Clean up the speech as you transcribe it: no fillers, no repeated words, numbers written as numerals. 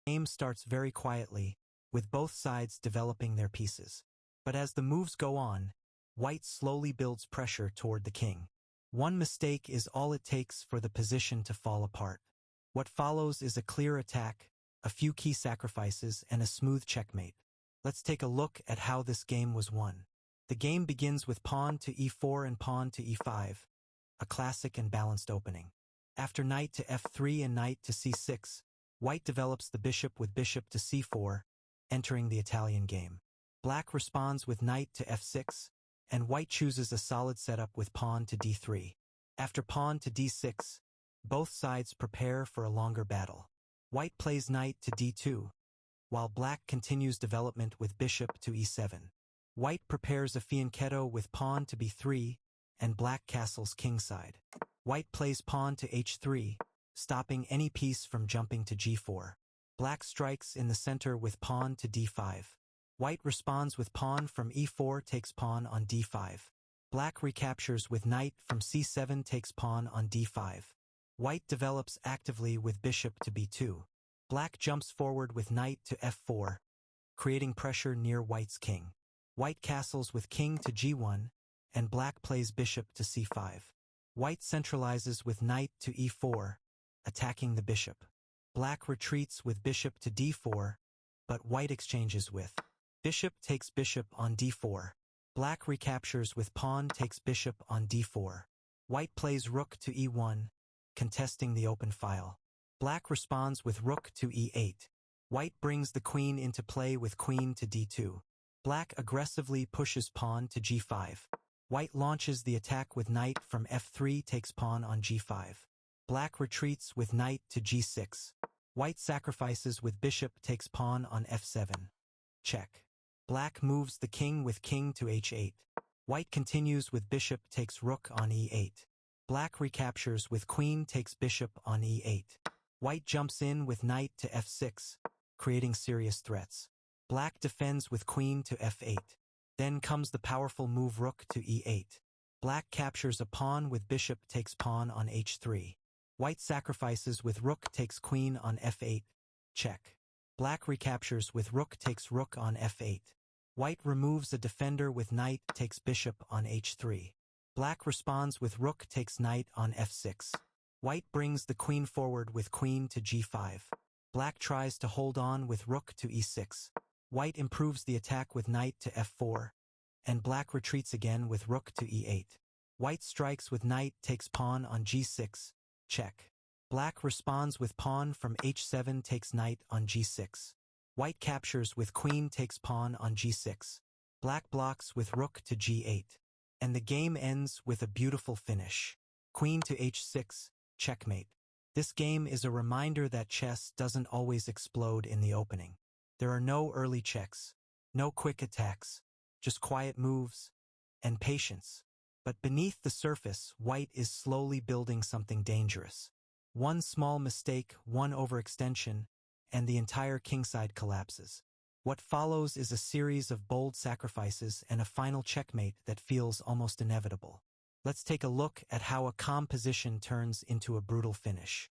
The game starts very quietly, with both sides developing their pieces. But as the moves go on, white slowly builds pressure toward the king. One mistake is all it takes for the position to fall apart. What follows is a clear attack, a few key sacrifices, and a smooth checkmate. Let's take a look at how this game was won. The game begins with pawn to e4 and pawn to e5, a classic and balanced opening. After knight to f3 and knight to c6, white develops the bishop with bishop to c4, entering the Italian game. Black responds with knight to f6, and white chooses a solid setup with pawn to d3. After pawn to d6, both sides prepare for a longer battle. White plays knight to d2, while black continues development with bishop to e7. White prepares a fianchetto with pawn to b3, and black castles kingside. White plays pawn to h3, stopping any piece from jumping to g4. Black strikes in the center with pawn to d5. White responds with pawn from e4 takes pawn on d5. Black recaptures with knight from c7 takes pawn on d5. White develops actively with bishop to b2. Black jumps forward with knight to f4, creating pressure near white's king. White castles with king to g1, and black plays bishop to c5. White centralizes with knight to e4, attacking the bishop. Black retreats with bishop to d4, but white exchanges with bishop takes bishop on d4. Black recaptures with pawn takes bishop on d4. White plays rook to e1, contesting the open file. Black responds with rook to e8. White brings the queen into play with queen to d2. Black aggressively pushes pawn to g5. White launches the attack with knight from f3 takes pawn on g5. Black retreats with knight to g6. White sacrifices with bishop takes pawn on f7. Check. Black moves the king with king to h8. White continues with bishop takes rook on e8. Black recaptures with queen takes bishop on e8. White jumps in with knight to f6, creating serious threats. Black defends with queen to f8. Then comes the powerful move rook to e8. Black captures a pawn with bishop takes pawn on h3. White sacrifices with rook takes queen on f8. Check. Black recaptures with rook takes rook on f8. White removes a defender with knight takes bishop on h3. Black responds with rook takes knight on f6. White brings the queen forward with queen to g5. Black tries to hold on with rook to e6. White improves the attack with knight to f4, and black retreats again with rook to e8. White strikes with knight takes pawn on g6. Check. Black responds with pawn from h7 takes knight on g6. White captures with queen takes pawn on g6. Black blocks with rook to g8. And the game ends with a beautiful finish. Queen to h6, checkmate. This game is a reminder that chess doesn't always explode in the opening. There are no early checks, no quick attacks, just quiet moves and patience. But beneath the surface, white is slowly building something dangerous. One small mistake, one overextension, and the entire kingside collapses. What follows is a series of bold sacrifices and a final checkmate that feels almost inevitable. Let's take a look at how a calm position turns into a brutal finish.